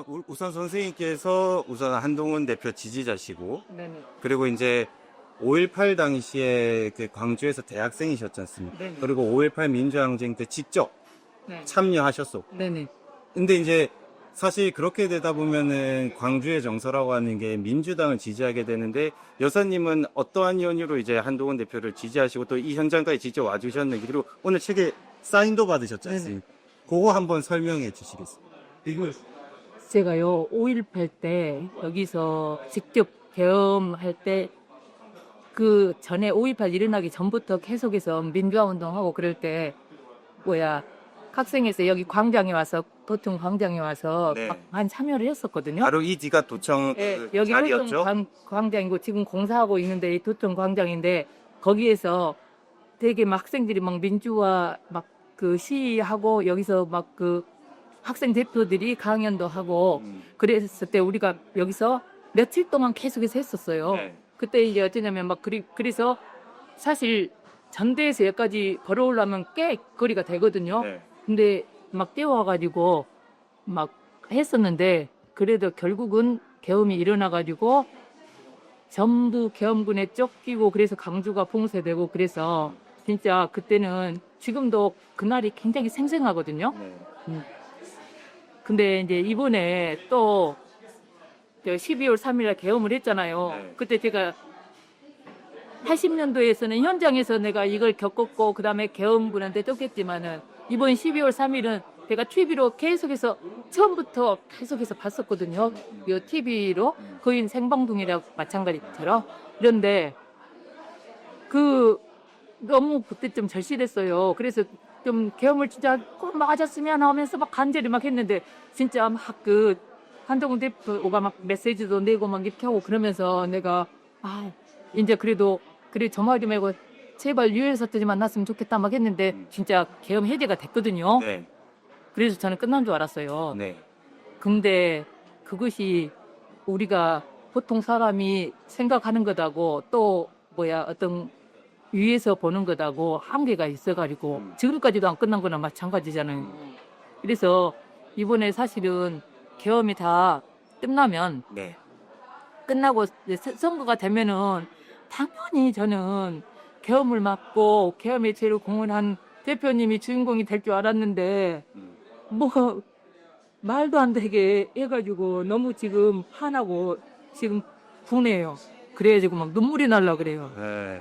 그러면 우선 선생님께서 우선 한동훈 대표 지지자시고, 네네. 그리고 이제 5.18 당시에 그 광주에서 대학생이셨지 않습니까? 네네. 그리고 5.18 민주항쟁 때 직접 네. 참여하셨었고. 네네. 근데 이제 사실 그렇게 되다 보면은 광주의 정서라고 하는 게 민주당을 지지하게 되는데, 여사님은 어떠한 이유로 이제 한동훈 대표를 지지하시고 또 이 현장까지 직접 와주셨는지, 그리고 오늘 책에 사인도 받으셨지 않습니까? 그거 한번 설명해 주시겠어요? 이거 제가요, 5.18 때 여기서 직접 경험할 때 그 전에 5.18 일어나기 전부터 계속해서 민주화 운동하고 그럴 때 학생에서 여기 광장에 와서 도청 광장에 와서 네. 한 참여를 했었거든요. 바로 이 뒤가 도청 네, 그 여기 자리였죠? 광장이고 지금 공사하고 있는데 이 도청 광장인데 거기에서 되게 막 학생들이 막 민주화 막 그 시위하고 여기서 막 그 학생 대표들이 강연도 하고 그랬을 때 우리가 여기서 며칠 동안 계속해서 했었어요. 네. 그때 이제 어쩌냐면 막 그래서 사실 전대에서 여기까지 걸어오려면 꽤 거리가 되거든요. 네. 근데 막 뛰어와가지고 막 했었는데 그래도 결국은 계엄이 일어나가지고 전부 계엄군에 쫓기고 그래서 강주가 봉쇄되고 그래서 진짜 그때는 지금도 그날이 굉장히 생생하거든요. 네. 근데 이제 이번에 또 12월 3일에 계엄을 했잖아요. 네. 그때 제가 80년도에서는 현장에서 내가 이걸 겪었고 그다음에 계엄군한테 쫓겼지만은 이번 12월 3일은 제가 TV로 계속해서 처음부터 계속해서 봤었거든요. 이 TV로 거의 생방송이랑 마찬가지처럼. 그런데 그 너무 그때 좀 절실했어요. 그래서 좀 계엄을 진짜 꼭 맞았으면 하면서 막 간절히 막 했는데 진짜 막 그 한동훈 대표가 막 메시지도 내고 막 이렇게 하고 그러면서 내가 이제 그래도 그래 저 말 좀 하고 제발 유혈 사태지 만났으면 좋겠다 막 했는데 진짜 계엄 해제가 됐거든요. 네. 그래서 저는 끝난 줄 알았어요. 네. 근데 그것이 우리가 보통 사람이 생각하는 것하고 또 어떤 위에서 보는 것하고 한계가 있어가지고 지금까지도 안 끝난 거나 마찬가지잖아요. 그래서 이번에 사실은 계엄이 다 끝나면 네. 끝나고 이제 선거가 되면은 당연히 저는 계엄을 막고 계엄의 죄를 공헌한 대표님이 주인공이 될 줄 알았는데 뭐 말도 안 되게 해가지고 너무 지금 화나고 지금 분해요. 그래가지고 막 눈물이 날라 그래요. 네.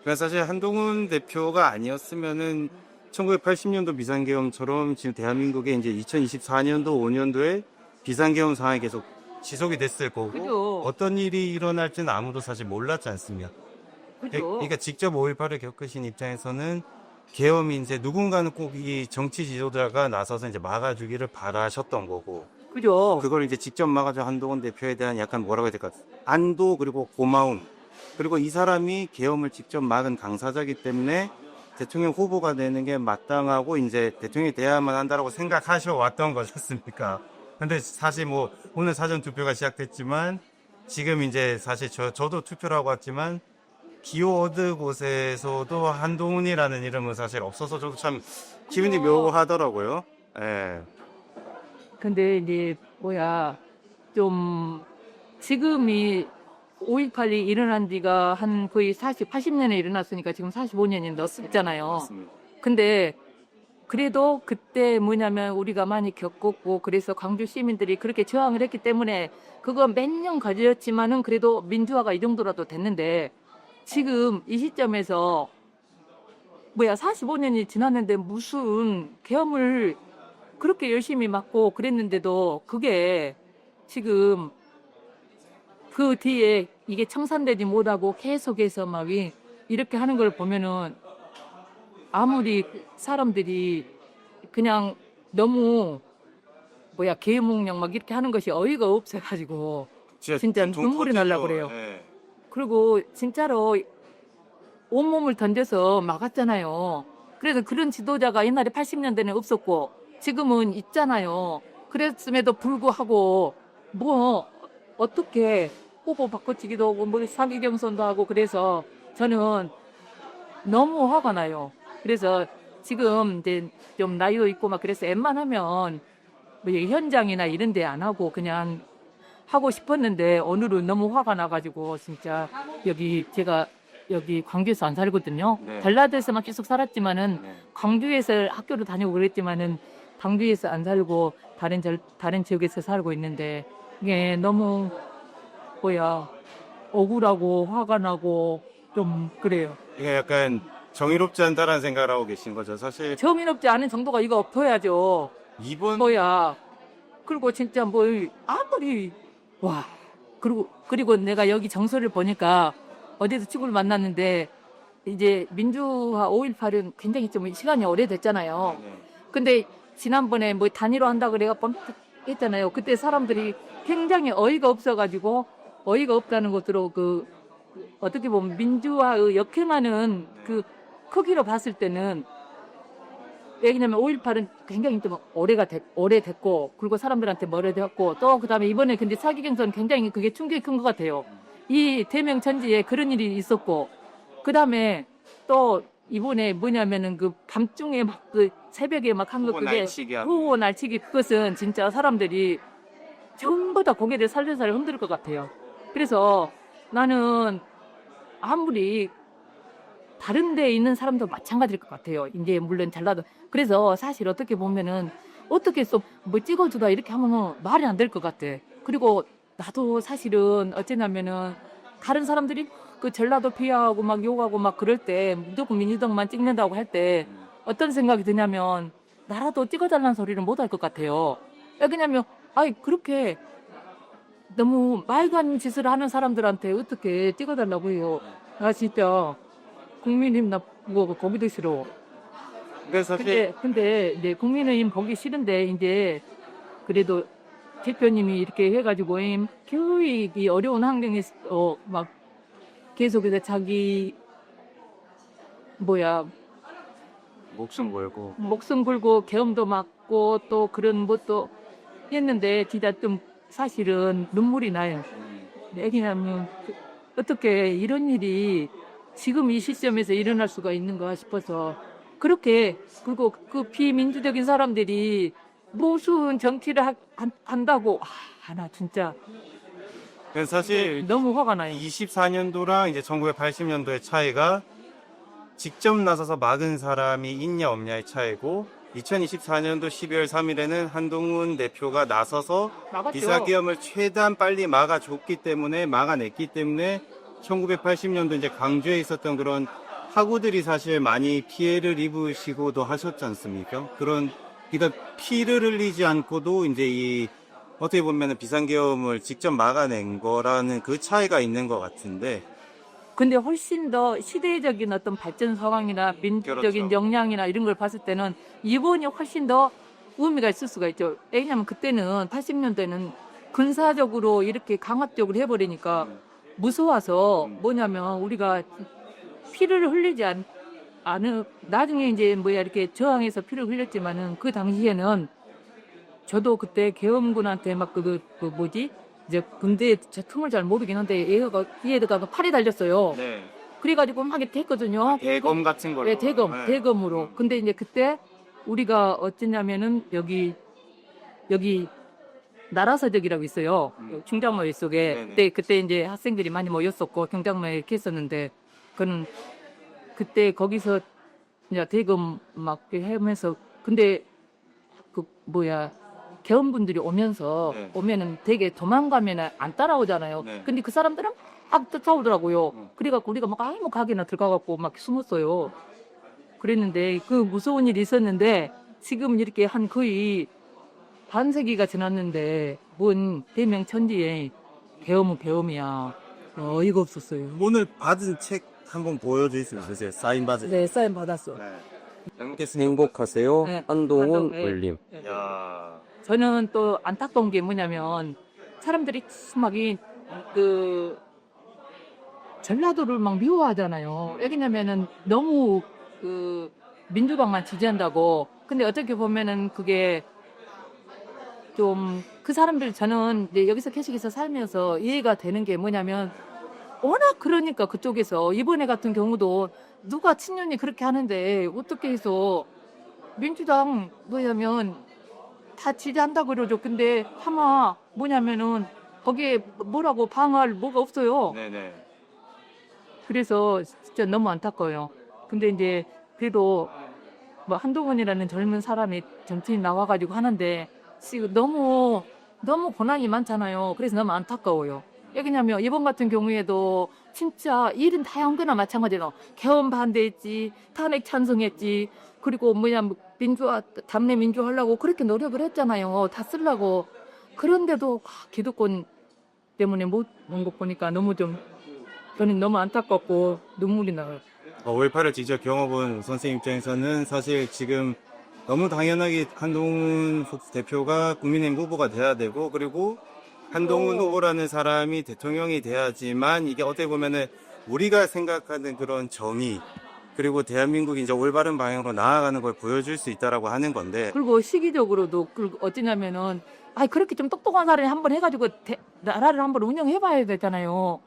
그러니까 사실 한동훈 대표가 아니었으면은 1980년도 비상계엄처럼 지금 대한민국의 이제 2024년도 5년도에 비상계엄 상황이 계속 지속이 됐을 거고, 그죠. 어떤 일이 일어날지는 아무도 사실 몰랐지 않습니까? 그죠? 그러니까 직접 5.18을 겪으신 입장에서는 계엄이 이제 누군가는 꼭 이 정치 지도자가 나서서 이제 막아주기를 바라셨던 거고, 그죠? 그걸 이제 직접 막아준 한동훈 대표에 대한 약간 뭐라고 해야 될까? 안도 그리고 고마움. 그리고 이 사람이 계엄을 직접 막은 당사자이기 때문에 대통령 후보가 되는 게 마땅하고 이제 대통령이 돼야만 한다라고 생각하셔 왔던 거셨습니까? 근데 사실 뭐 오늘 사전 투표가 시작됐지만 지금 이제 사실 저도 투표를 하고 왔지만 키워드 곳에서도 한동훈이라는 이름은 사실 없어서 저도 참 기분이 묘하더라고요. 예. 근데 이제 좀 지금이 5.18이 일어난 지가 한 거의 80년에 일어났으니까 지금 45년이 넘었잖아요. 맞습니다. 근데 그래도 그때 우리가 많이 겪었고 그래서 광주 시민들이 그렇게 저항을 했기 때문에 그거 몇 년 가졌지만은 그래도 민주화가 이 정도라도 됐는데 지금 이 시점에서 45년이 지났는데 무슨 계엄을 그렇게 열심히 막고 그랬는데도 그게 지금 그 뒤에 이게 청산되지 못하고 계속해서 이렇게 하는 걸 보면은 아무리 사람들이 그냥 너무 계몽령 막 이렇게 하는 것이 어이가 없어가지고 진짜 눈물이 날라 그래요. 예. 그리고 진짜로 온몸을 던져서 막았잖아요. 그래서 그런 지도자가 옛날에 80년대는 없었고 지금은 있잖아요. 그랬음에도 불구하고 어떻게 후보 바꿔치기도 하고 사기 경선도 하고 그래서 저는 너무 화가 나요. 그래서 지금 이제 좀 나이도 있고 막 그래서 웬만하면 뭐 현장이나 이런 데 안 하고 그냥 하고 싶었는데 오늘은 너무 화가 나가지고 진짜 여기 제가 여기 광주에서 안 살거든요. 네. 전라도에서만 계속 살았지만은 네. 광주에서 학교를 다니고 그랬지만은 광주에서 안 살고 다른 지역에서 살고 있는데 이게 너무 뭐야 억울하고 화가 나고 좀 그래요. 이게 약간 정의롭지 않다라는 생각을 하고 계신 거죠. 사실 정의롭지 않은 정도가 이거 없어야죠. 이번 뭐야. 그리고 진짜 뭐 아무리 와. 그리고 내가 여기 정서를 보니까 어디서 친구를 만났는데 이제 민주화 5.18은 굉장히 좀 시간이 오래됐잖아요. 네. 근데 지난번에 뭐 단일화 한다 그래가 뻔했잖아요. 그때 사람들이 굉장히 어이가 없어가지고 어이가 없다는 것으로 그 어떻게 보면 민주화의 역행하는 그 크기로 봤을 때는 왜냐면 5.18은 굉장히 좀 오래됐고 그리고 사람들한테 멀어졌고 또 그다음에 이번에 근데 사기 경선 굉장히 그게 충격이 큰 것 같아요. 이 대명천지에 그런 일이 있었고 그다음에 또 이번에 뭐냐면은 그 밤중에 막 그 새벽에 막 한 거 후보 그게 날치기 하는 후보 날치기 그것은 진짜 사람들이 전부 다 고개를 살살살 흔들 것 같아요. 그래서 나는 아무리 다른 데 있는 사람도 마찬가지일 것 같아요. 이제 물론 잘나도 그래서 사실 어떻게 보면은 어떻게 해서 뭐 찍어주다 이렇게 하면은 말이 안 될 것 같아. 그리고 나도 사실은 어쩌냐면은 다른 사람들이 그 전라도 비하하고 막 욕하고 막 그럴 때 무조건 민주당만 찍는다고 할 때 어떤 생각이 드냐면 나라도 찍어달라는 소리를 못 할 것 같아요. 왜냐면 아이 그렇게 너무 말간 짓을 하는 사람들한테 어떻게 찍어달라고 해요. 아 진짜 국민의힘 나쁘고 거기도 싫어. 그래서 사실 근데 이제 국민의힘 보기 싫은데 이제 그래도 대표님이 이렇게 해가지고 교육이 어려운 환경에서 막 계속해서 자기 뭐야 목숨 걸고 목숨 걸고 계엄도 맞고 또 그런 것도 했는데 진짜 좀 사실은 눈물이 나요. 왜냐하면 어떻게 이런 일이 지금 이 시점에서 일어날 수가 있는가 싶어서 그렇게 그리고 그 비민주적인 사람들이 무슨 정치를 한다고 나 진짜 그래서 사실 너무 화가 나요. 24년도랑 이제 1980년도의 차이가 직접 나서서 막은 사람이 있냐 없냐의 차이고 2024년도 12월 3일에는 한동훈 대표가 나서서 나갔죠. 비사기업을 최대한 빨리 막아냈기 때문에 1980년도 이제 광주에 있었던 그런 학우들이 사실 많이 피해를 입으시고도 하셨지 않습니까? 그러니까 피를 흘리지 않고도 이제 이 어떻게 보면은 비상계엄을 직접 막아낸 거라는 그 차이가 있는 것 같은데. 근데 훨씬 더 시대적인 어떤 발전 상황이나 민주적인 그렇죠. 역량이나 이런 걸 봤을 때는 이번이 훨씬 더 의미가 있을 수가 있죠. 왜냐하면 그때는 80년대는 군사적으로 이렇게 강압적으로 해버리니까 무서워서 뭐냐면 우리가 피를 흘리지 않은 나중에 이제 뭐야 이렇게 저항해서 피를 흘렸지만은 그 당시에는 저도 그때 계엄군한테 막 뭐지 이제 군대 제 틈을 잘 모르긴 한데 얘가 팔이 달렸어요. 네. 그래가지고 막 이렇게 했거든요. 대검 같은 걸로. 네, 대검으로. 네. 근데 이제 그때 우리가 어쩌냐면은 여기 나라서적이라고 있어요. 충장로에 속에. 네네. 그때 이제 학생들이 많이 모였었고 경장로에 이렇게 했었는데 그는 그때 거기서 이제 대검 막 하면서 근데 그 뭐야 계엄분들이 오면서 네. 오면은 되게 도망가면은 안 따라오잖아요. 네. 근데 그 사람들은 막 쫓아오더라고요. 그래갖고 우리가 막 아무 가게나 들어가갖고 막 숨었어요. 그랬는데 그 무서운 일이 있었는데 지금 이렇게 한 거의 반세기가 지났는데 뭔 대명천지에 계엄은 계엄이야. 어이가 없었어요. 오늘 받은 책 한번 보여줄 수 있으세요? 사인 받은. 네, 사인 받았어. 네. 행복하세요. 네. 한동훈 네. 올림. 네. 야. 저는 또 안타까운 게 뭐냐면 사람들이 막그 전라도를 막 미워하잖아요. 왜냐면은 너무 그 민주당만 지지한다고. 근데 어떻게 보면은 그게 좀 그 사람들 저는 이제 여기서 캐식에서 살면서 이해가 되는 게 뭐냐면 워낙 그러니까 그쪽에서 이번에 같은 경우도 누가 친윤이 그렇게 하는데 어떻게 해서 민주당 뭐냐면 다 지지한다 그러죠. 근데 아마 뭐냐면은 거기에 뭐라고 방어할 뭐가 없어요. 네네. 그래서 진짜 너무 안타까워요. 근데 이제 그래도 뭐 한동훈이라는 젊은 사람이 정치인 나와가지고 하는데 지금 너무 고난이 많잖아요. 그래서 너무 안타까워요. 왜냐면 이번 같은 경우에도 진짜 일은 다 한 거나 마찬가지로 개헌 반대했지, 탄핵 찬성했지, 그리고 민주화 당내 민주화 하려고 그렇게 노력을 했잖아요. 다 쓰려고. 그런데도 기득권 때문에 못 온 거 보니까 너무 좀 저는 너무 안타깝고 눈물이 나요. 5.18을 직접 경험해본 선생님 입장에서는 사실 지금 너무 당연하게 한동훈 대표가 국민의힘 후보가 돼야 되고, 그리고 한동훈 후보라는 사람이 대통령이 돼야지만 이게 어떻게 보면은 우리가 생각하는 그런 정의, 그리고 대한민국이 이제 올바른 방향으로 나아가는 걸 보여줄 수 있다라고 하는 건데, 그리고 시기적으로도 어찌냐면은 그렇게 좀 똑똑한 사람이 한번 해가지고 나라를 한번 운영해봐야 되잖아요.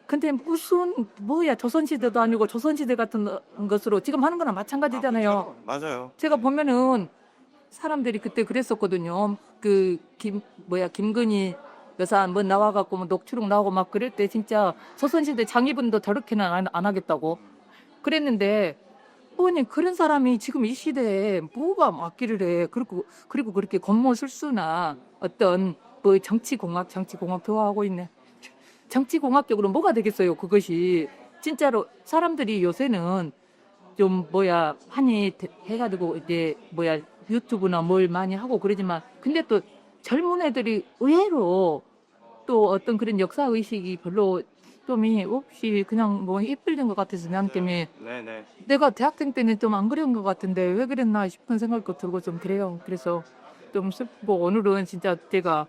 근데 무슨 조선시대도 아니고 조선시대 같은 것으로 지금 하는 거나 마찬가지잖아요. 맞아요. 제가 보면은 사람들이 그때 그랬었거든요. 김건희 여사 뭐 나와갖고 뭐 녹취록 나오고 막 그럴 때 진짜 조선시대 장희분도 저렇게는 안 하겠다고 그랬는데, 부모님 그런 사람이 지금 이 시대에 뭐가 맞기를 해. 그리고 그렇게 권모술수나 어떤 뭐 정치공학 좋아하고 있네. 정치공학적으로 뭐가 되겠어요, 그것이. 진짜로 사람들이 요새는 좀 한이 해가지고 이제 유튜브나 뭘 많이 하고 그러지만, 근데 또 젊은 애들이 의외로 또 어떤 그런 역사의식이 별로 좀이 없이 그냥 이끌린 것 같아서 난 때문에 네네. 내가 대학생 때는 좀 안 그런 것 같은데 왜 그랬나 싶은 생각도 들고 좀 그래요. 그래서 좀 슬프고 오늘은 진짜 제가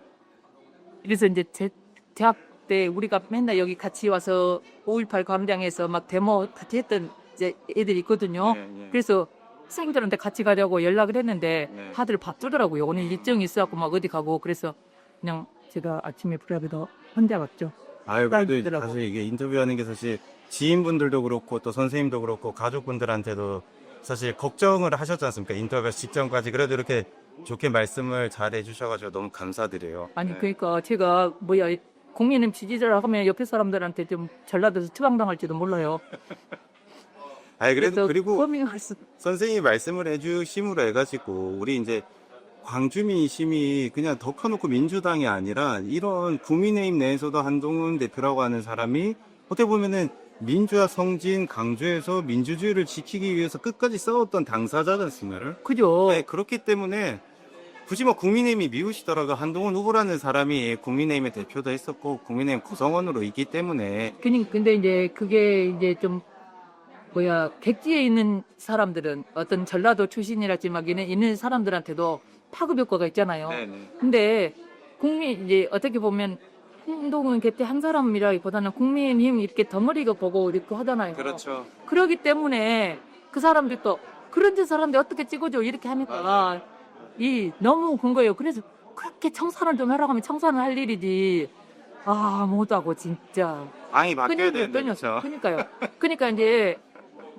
그래서 이제 제 대학 때 우리가 맨날 여기 같이 와서 5.18 광장에서 막 데모 같이 했던 이제 애들이 있거든요. 그래서 친구들한테 같이 가려고 연락을 했는데 다들 바쁘더라고요. 오늘 일정이 있어갖고 막 어디 가고, 그래서 그냥 제가 아침에 프라베더 혼자 갔죠. 그래도 사실 이게 인터뷰하는 게 사실 지인분들도 그렇고 또 선생님도 그렇고 가족분들한테도 사실 걱정을 하셨지 않습니까? 인터뷰 직전까지 그래도 이렇게 좋게 말씀을 잘 해주셔가지고 너무 감사드려요. 그러니까 제가 국민의힘 지지자라 하면 옆에 사람들한테 좀 전라도에서 추방당할지도 몰라요. 그리고 선생님이 말씀을 해주심으로 해가지고 우리 이제 광주민심이 그냥 더 커놓고 민주당이 아니라 이런 국민의힘 내에서도 한동훈 대표라고 하는 사람이 어떻게 보면은 민주화 성진 강조해서 민주주의를 지키기 위해서 끝까지 싸웠던 당사자지 않습니까? 그죠. 네, 그렇기 때문에 굳이 국민의힘이 미우시더라도 한동훈 후보라는 사람이 국민의힘의 대표도 했었고 국민의힘 구성원으로 있기 때문에. 근데 이제 그게 이제 좀 객지에 있는 사람들은 어떤 전라도 출신이랄지 막 있는 사람들한테도 파급 효과가 있잖아요. 네네. 근데 이제 어떻게 보면 한동훈 곁에 한 사람이라기보다는 국민의힘 이렇게 덩어리가 보고 이렇게 하잖아요. 그렇죠. 그러기 때문에 그 사람들도 그런 데 사람들 어떻게 찍어줘 이렇게 하니까 너무 큰 거예요. 그래서 그렇게 청산을 좀 하라고 하면 청산을 할 일이지. 못하고 진짜. 방이 바뀌어야 되는데. 그렇죠. 그러니까 이제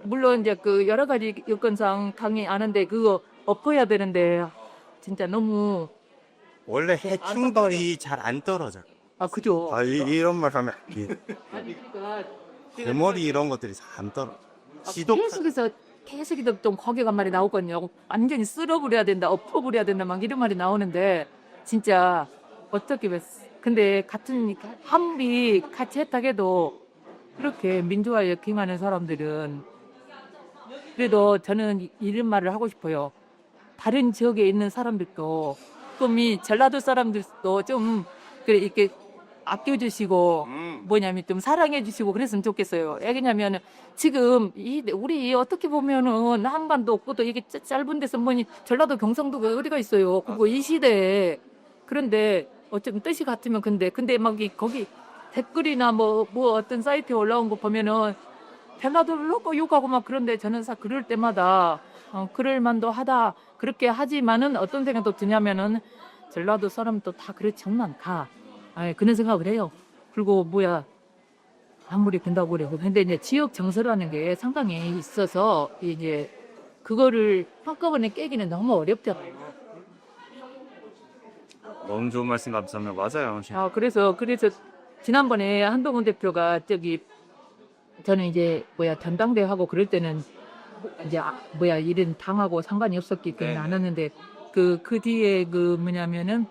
물론 이제 그 여러 가지 여건상 당이 아는데 그거 엎어야 되는데 진짜 너무 원래 해충벌이 잘 안 떨어져. 그죠. 이런 말 하면 그러니까 대머리 이런 것들이 잘 안 떨어져. 계속해서 좀 거기가 말이 나오거든요. 완전히 쓸어버려야 된다, 엎어버려야 된다 막 이런 말이 나오는데 진짜 어떻게 근데 아무리 같이 했다 해도 그렇게 민주화에 역행하는 사람들은 그래도 저는 이런 말을 하고 싶어요. 다른 지역에 있는 사람들도 좀 전라도 사람들도 좀 이렇게 아껴주시고 좀 사랑해주시고 그랬으면 좋겠어요. 왜냐면 지금 우리 어떻게 보면은 한반도 없고도 이게 짧은 데서 전라도 경상도가 어디가 있어요. 그리고 이 시대에 그런데 어쩌면 뜻이 같으면 근데 막 거기 댓글이나 뭐 어떤 사이트에 올라온 거 보면은 전라도를 놓고 욕하고 막 그런데 저는 그럴 때마다 그럴 만도 하다 그렇게 하지만은 어떤 생각도 드냐면은 전라도 사람도 다 그렇지는 않다. 그런 생각을 해요. 그리고 아무리 된다고 그래요. 근데 이제 지역 정서라는 게 상당히 있어서 이제 그거를 한꺼번에 깨기는 너무 어렵잖아요. 너무 좋은 말씀 감사합니다. 맞아요. 그래서 지난번에 한동훈 대표가 저는 이제 전당대회 하고 그럴 때는 이제 이런 당하고 상관이 없었기 때문에 네. 안 했는데 그 뒤에 뭐냐면은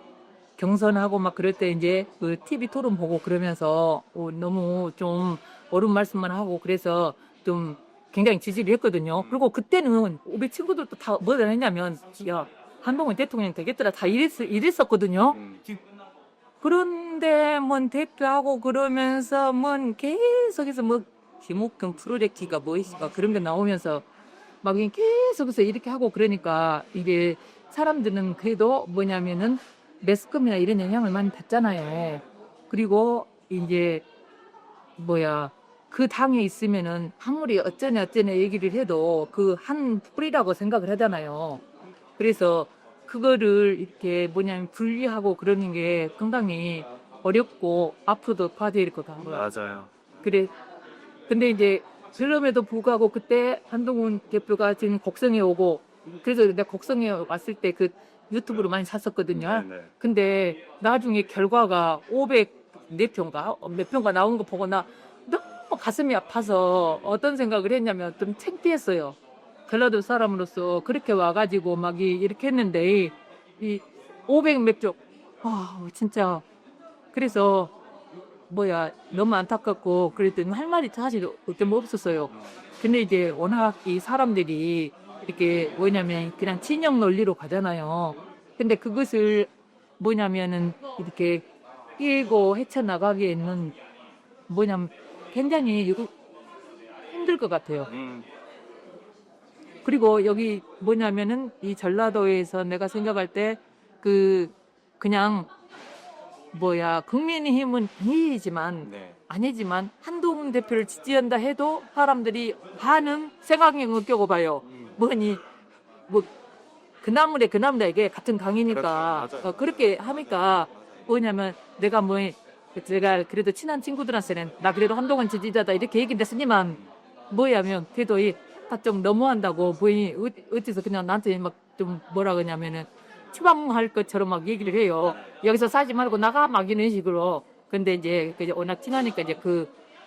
경선하고 막 그럴 때 이제 그 TV 토론 보고 그러면서 너무 좀 옳은 말씀만 하고 그래서 좀 굉장히 지지를 했거든요. 그리고 그때는 우리 친구들도 다 뭐라 했냐면 야 한동훈 대통령 되겠더라 다 이랬었거든요. 그런데 대표하고 그러면서 계속해서 김옥경 프로젝트가 무엇이가 그런 게 나오면서 막 계속해서 이렇게 하고 그러니까 이게 사람들은 그래도 뭐냐면은 매스컴이나 이런 영향을 많이 받잖아요. 그리고 이제 그 당에 있으면은 아무리 어쩌냐 얘기를 해도 그 한 뿌리라고 생각을 하잖아요. 그래서 그거를 이렇게 분리하고 그러는 게 상당히 어렵고 앞으로도 봐야 될 것 같고요. 맞아요. 그래. 근데 이제 그럼에도 불구하고 그때 한동훈 대표가 지금 곡성에 오고 그래서 내가 곡성에 왔을 때 그 유튜브로 많이 샀었거든요. 네. 근데 나중에 결과가 504표인가 몇 표인가 나온 거 보고 나 너무 가슴이 아파서 어떤 생각을 했냐면 좀 창피했어요. 전라도 사람으로서 그렇게 와가지고 막 이렇게 했는데 이 500 몇 표. 진짜 그래서 너무 안타깝고 그랬더니 할 말이 사실 좀 없었어요. 근데 이제 워낙 이 사람들이 이렇게 뭐냐면 그냥 친형 논리로 가잖아요. 근데 그것을 뭐냐면은 이렇게 끼고 헤쳐나가기에는 굉장히 힘들 것 같아요. 그리고 여기 뭐냐면은 이 전라도에서 내가 생각할 때 그냥 국민의힘은 아니지만 한동훈 대표를 지지한다 해도 사람들이 반은 생각형을 껴고 봐요. 그 나물에 그 나물에게 같은 강이니까 그렇죠. 맞아요. 그렇게 하니까 뭐냐면 제가 그래도 친한 친구들한테는 나 그래도 한동훈 지지자다 이렇게 얘기를 했으니만 그래도 좀 너무한다고 어째서 그냥 나한테 막 좀 뭐라 그러냐면은 추방할 것처럼 막 얘기를 해요. 여기서 살지 말고 나가 막 이런 식으로. 근데 이제 워낙 친하니까 이제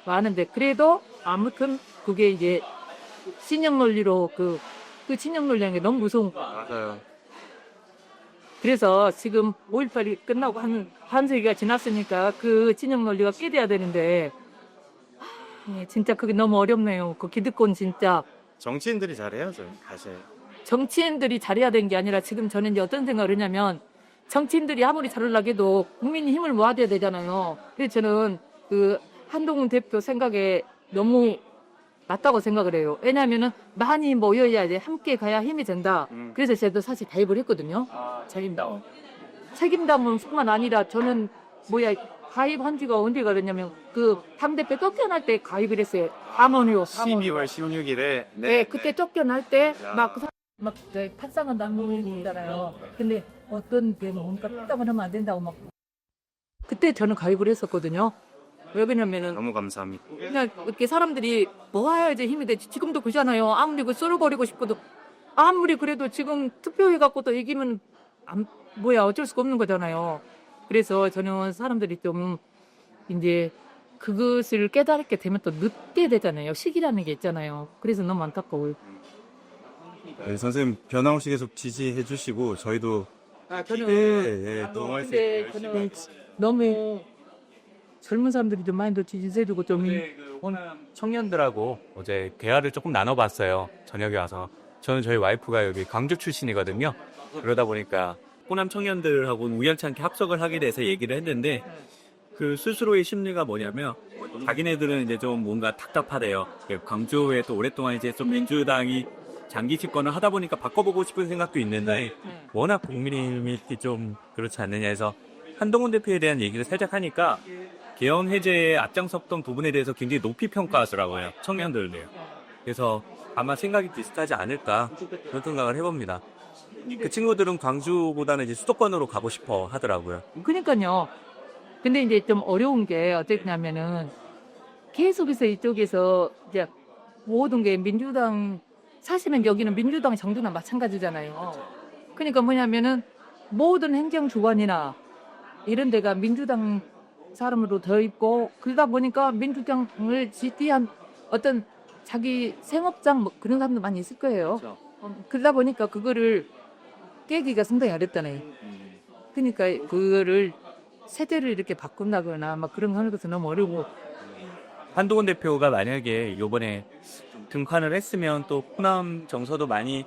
하는데 그래도 아무튼 그게 이제 친형 논리로 그 친형 논리라는 게 너무 무서운 거야. 맞아요. 그래서 지금 5.18이 끝나고 한 세기가 지났으니까 그 친형 논리가 깨져야 되는데 진짜 그게 너무 어렵네요. 그 기득권 진짜. 정치인들이 잘해야죠, 사실. 정치인들이 잘해야 되는 게 아니라 지금 저는 이제 어떤 생각을 하냐면 정치인들이 아무리 잘하려고 해도 국민이 힘을 모아줘야 되잖아요. 그래서 저는 한동훈 대표 생각에 너무 맞다고 생각을 해요. 왜냐하면은 많이 모여야 돼. 함께 가야 힘이 된다. 그래서 저도 사실 가입을 했거든요. 책임담은 뿐만 아니라 저는 가입한 지가 언제가 됐냐면 당대표 쫓겨날 때 가입을 했어요. 암원이요. 12월 16일에 네, 그때 쫓겨날 때 막 탁상한 남문이잖아요. 근데 어떤 게 뭔가 탁상을 하면 안 된다고 그때 저는 가입을 했었거든요. 왜 그러냐면은 너무 감사합니다. 그냥 이렇게 사람들이 모아야지 힘이 되지. 지금도 그러잖아요. 아무리 쏠거리고 싶어도 아무리 그래도 지금 투표해갖고 또 이기면 어쩔 수가 없는 거잖아요. 그래서 저는 사람들이 좀 이제 그것을 깨닫게 되면 또 늦게 되잖아요. 시기라는 게 있잖아요. 그래서 너무 안타까워요. 네, 선생님 변함없이 계속 지지해 주시고 저희도 저는 동할 수 근데 있게 저는 너무 젊은 사람들이 좀 많이 더 지지해주고 좀 청년들하고 어제 대화를 조금 나눠봤어요. 저녁에 와서. 저는 저희 와이프가 여기 광주 출신이거든요. 그러다 보니까 호남 청년들하고 우연찮게 합석을 하게 돼서 얘기를 했는데 그 스스로의 심리가 뭐냐면 자기네들은 이제 좀 뭔가 답답하대요. 광주에 또 오랫동안 이제 좀 민주당이 장기 집권을 하다 보니까 바꿔보고 싶은 생각도 있는데 워낙 국민의힘이 좀 그렇지 않느냐 해서 한동훈 대표에 대한 얘기를 살짝 하니까 개헌 해제에 앞장섰던 부분에 대해서 굉장히 높이 평가하더라고요. 청년들도요. 그래서 아마 생각이 비슷하지 않을까 그런 생각을 해봅니다. 그 친구들은 광주보다는 이제 수도권으로 가고 싶어 하더라고요. 그러니까요. 근데 이제 좀 어려운 게 어떻냐면은 계속해서 이쪽에서 이제 모든 게 민주당 사실은 여기는 민주당, 정부나 마찬가지잖아요. 그러니까 뭐냐면은 모든 행정주관이나 이런 데가 민주당 사람으로 더 있고 그러다 보니까 민주당을 지지한 어떤 자기 생업장 뭐 그런 사람도 많이 있을 거예요. 그렇죠. 그러다 보니까 그거를 깨기가 상당히 어렵다네. 그러니까 그거를 세대를 이렇게 바꾼다거나 막 그런 거 하는 것은 너무 어려워. 한동훈 대표가 만약에 요번에 등판을 했으면 또 호남 정서도 많이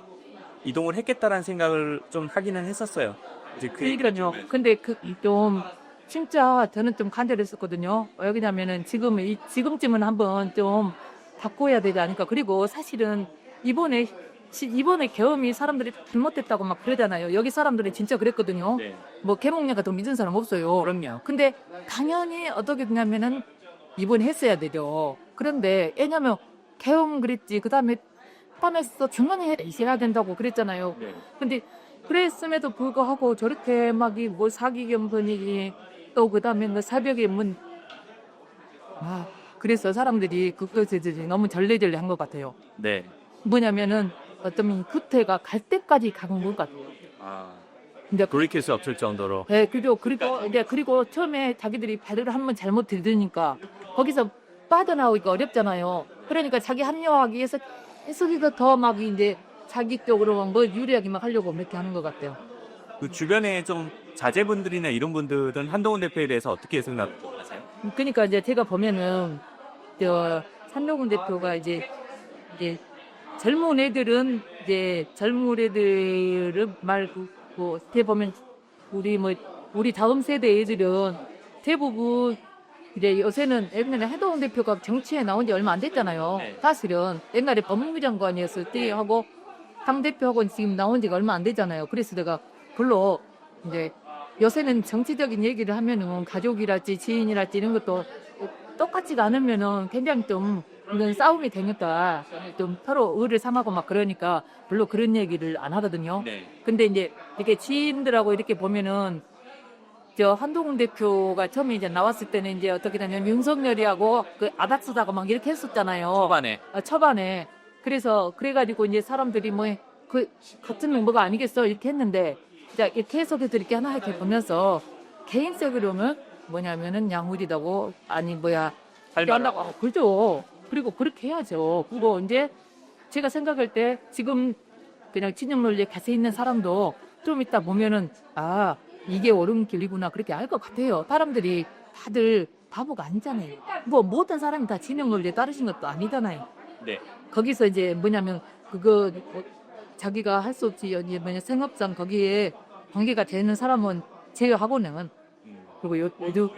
이동을 했겠다라는 생각을 좀 하기는 했었어요. 이제 그러니까요. 근데 그 좀 진짜 저는 좀 간절했었거든요. 왜냐면은 지금쯤은 한번 좀 바꿔야 되지 않을까. 그리고 사실은 이번에 계엄이 사람들이 잘못됐다고 막 그러잖아요. 여기 사람들이 진짜 그랬거든요. 네. 뭐 개몽녀가 더 믿은 사람 없어요. 그럼요. 근데 당연히 어떻게 되냐면은 이번에 했어야 되죠. 그런데 왜냐면 계엄 그랬지. 그다음에 판에서 중간에 있어야 된다고 그랬잖아요. 네. 근데 그랬음에도 불구하고 저렇게 막 이 뭐 사기견 분위기 또 그다음에 뭐 새벽에 그래서 사람들이 그것에 너무 절레절레한 것 같아요. 네. 뭐냐면은 어떤 구태가 갈 때까지 가는 것 같아요. 근데 돌이킬 수 없을 정도로. 네, 그리고 처음에 자기들이 발을 한번 잘못 들으니까 거기서 빠져나오기가 어렵잖아요. 그러니까 자기 합리화하기 위해서 계속해서 더 막 이제 자기 쪽으로 뭐 유리하게 막 하려고 이렇게 하는 것 같아요. 그 주변에 좀 자제분들이나 이런 분들은 한동훈 대표에 대해서 어떻게 생각하세요? 그러니까 이제 제가 보면은 한동훈 대표가 이제 젊은 애들은 말고 어떻게 보면 우리 다음 세대 애들은 대부분 이제 요새는 옛날에 한동훈 대표가 정치에 나온 지 얼마 안 됐잖아요. 네. 사실은 옛날에 법무부 장관이었을 때 하고 당 대표하고 지금 나온 지가 얼마 안 되잖아요. 그래서 내가 별로 이제 요새는 정치적인 얘기를 하면은 가족이랄지 지인이랄지 이런 것도 똑같지가 않으면은 굉장히 좀 이건 싸움이 되니까 좀 서로 의를 삼하고 막 그러니까 별로 그런 얘기를 안 하거든요. 네. 근데 이제 이렇게 지인들하고 이렇게 보면은 저 한동훈 대표가 처음에 이제 나왔을 때는 이제 어떻게 되냐면 윤석열이하고 그 아닥스다가 막 이렇게 했었잖아요. 초반에. 초반에. 그래가지고 이제 사람들이 뭐 그 같은 멤버가 아니겠어 이렇게 했는데 자 이렇게 해석해서 이렇게 하나 이렇게 보면서 개인적으로는 뭐냐면은 양우리다고 한다고 그죠. 그리고 그렇게 해야죠. 그리고 이제 제가 생각할 때 지금 그냥 진영 논리에 갇혀 있는 사람도 좀 이따 보면은 이게 옳은 길이구나 그렇게 알 것 같아요. 사람들이 다들 바보가 아니잖아요. 뭐 모든 사람이 다 진영 논리에 따르신 것도 아니잖아요. 네. 거기서 이제 뭐냐면 그거 자기가 할 수 없지 생업장 거기에 관계가 되는 사람은 제외하고는 그리고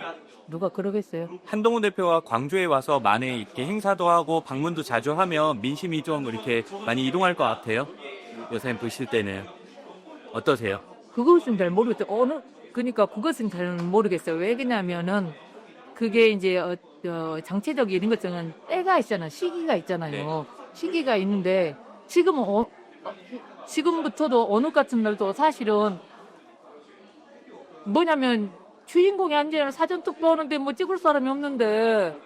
누가 그러겠어요? 한동훈 대표가 광주에 와서 많이 이렇게 행사도 하고 방문도 자주 하면 민심이 좀 이렇게 많이 이동할 것 같아요. 요새 보실 때는 어떠세요? 그것은 잘 모르겠어요. 그러니까 그것은 잘 모르겠어요. 왜 그러냐면은 그게 이제 정치적 이런 것들은 때가 있잖아요. 시기가 있잖아요. 시기가 있는데 지금부터도 어느 같은 날도 사실은 뭐냐면 주인공이 아니라 사전 투표하는데 뭐 찍을 사람이 없는데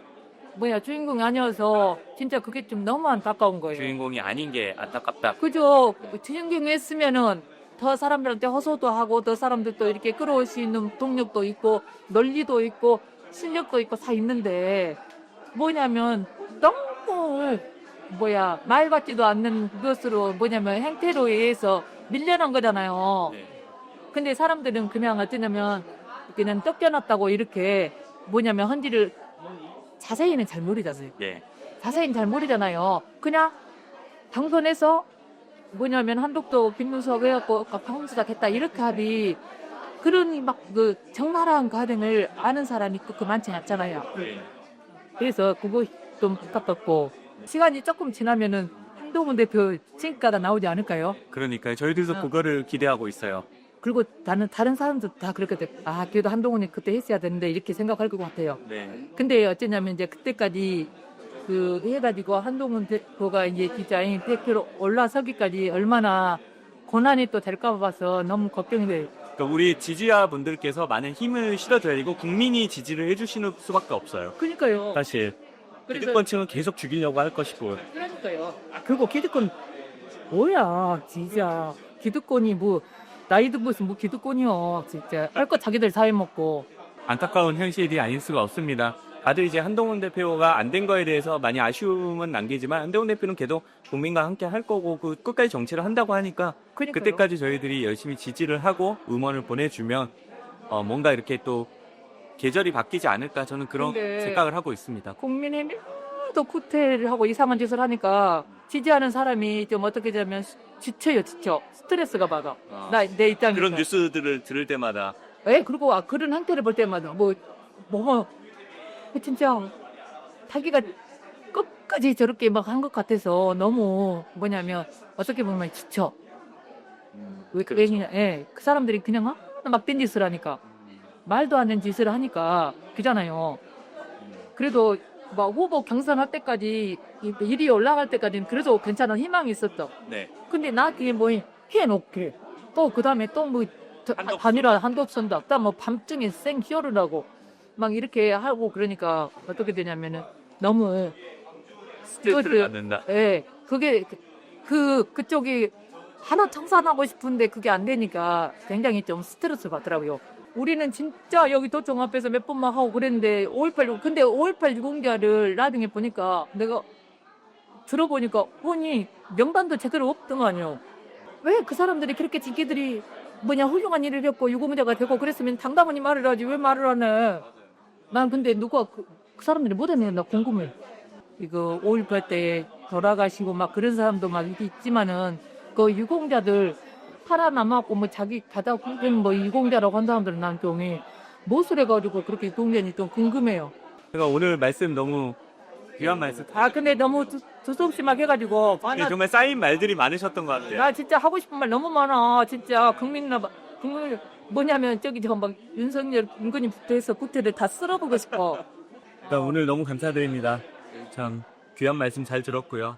주인공이 아니어서 진짜 그게 좀 너무 안타까운 거예요. 주인공이 아닌 게 안타깝다. 그죠. 주인공이 했으면은 더 사람들한테 호소도 하고 더 사람들도 이렇게 끌어올 수 있는 동력도 있고 논리도 있고 실력도 있고 다 있는데 뭐냐면 너무 말 같지도 않는 그것으로 행태로 의해서 밀려난 거잖아요. 네. 근데 사람들은 그냥 어쩌냐면 그냥 쫓겨났다고 이렇게 헌지를 자세히는 잘 모르잖아요. 네. 자세히는 잘 모르잖아요. 그냥 당선해서 한독도 김문석 해갖고 방수작 했다 이렇게 하지 그런 적나라한 과정을 아는 사람이 그렇게 많지 않잖아요. 네. 그래서 그거 좀 안타깝고 시간이 조금 지나면은 한동훈 대표 칭가가 나오지 않을까요? 그러니까요. 저희들도 그거를 기대하고 있어요. 그리고 다른 사람도 다 그렇게 돼. 그래도 한동훈이 그때 했어야 되는데 이렇게 생각할 것 같아요. 네. 근데 어쩌냐면 이제 그때까지 해가지고 한동훈 대표가 이제 진짜 대표로 올라서기까지 얼마나 고난이 또 될까 봐서 너무 걱정이 돼요. 그러니까 우리 지지자 분들께서 많은 힘을 실어줘야 되고 국민이 지지를 해주시는 수밖에 없어요. 그러니까요. 사실 그래서- 기득권층은 계속 죽이려고 할 것이고. 그러니까요. 그리고 기득권 뭐야 진짜 기득권이 나이 든 것은 뭐 기득권이요. 진짜 알것 자기들 사회 먹고. 안타까운 현실이 아닐 수가 없습니다. 다들 이제 한동훈 대표가 안 된 거에 대해서 많이 아쉬움은 남기지만 한동훈 대표는 계속 국민과 함께 할 거고 그 끝까지 정치를 한다고 하니까 그러니까요. 그때까지 저희들이 열심히 지지를 하고 응원을 보내주면 뭔가 이렇게 또 계절이 바뀌지 않을까 저는 그런 근데 생각을 하고 있습니다. 국민의힘이 또 구태를 하고 이상한 짓을 하니까 지지하는 사람이 좀 어떻게 되면 지쳐요, 지쳐. 스트레스가 받아. 내 입장에서. 그런 뉴스들을 들을 때마다 예, 그리고 그런 행태를 볼 때마다 진짜 자기가 끝까지 저렇게 막 한 것 같아서 너무 뭐냐면 어떻게 보면 지쳐. 예, 그 사람들이 그냥 막된 짓을 하니까 말도 안 되는 짓을 하니까 그잖아요. 그래도 막 후보 경선할 때까지 일이 올라갈 때까지는 그래도 괜찮은 희망이 있었죠. 네. 근데 나중에 뭐 해놓게 또 그다음에 또 뭐 단일화 한도 없선다. 그다음 뭐 밤중에 생 히어를 하고 막 이렇게 하고 그러니까 어떻게 되냐면은 너무 스트레스를 받는다. 예, 그게 그쪽이 하나 청산하고 싶은데 그게 안 되니까 굉장히 좀 스트레스 받더라고요. 우리는 진짜 여기 도청 앞에서 몇 번만 하고 그랬는데 5.18 근데 5.18 유공자를 나중에 보니까 내가 들어보니까 아니 명단도 제대로 없더만요. 왜 그 사람들이 그렇게 지기들이 훌륭한 일을 했고 유공자가 되고 그랬으면 당당히 말을 하지 왜 말을 안 해? 난 근데 누가 그 사람들이 못 했네 나 궁금해. 이거 5.18 때 돌아가시고 막 그런 사람도 막 있지만은 그 유공자들 살아남았고 뭐 자기 가다 뭐 유공자라고 한 사람들은 난 좀 무엇을 해가지고 그렇게 유공자인지 좀 궁금해요. 제가 오늘 말씀 너무 귀한 말씀. 근데 너무 두서없이막 해가지고 정말 쌓인 말들이 많으셨던 것 같아요. 나 진짜 하고 싶은 말 너무 많아. 진짜 국민 뭐냐면 저기 저 막 윤석열 은근히 붙어서 구태를 다 쓸어보고 싶어. 오늘 너무 감사드립니다. 참 귀한 말씀 잘 들었고요.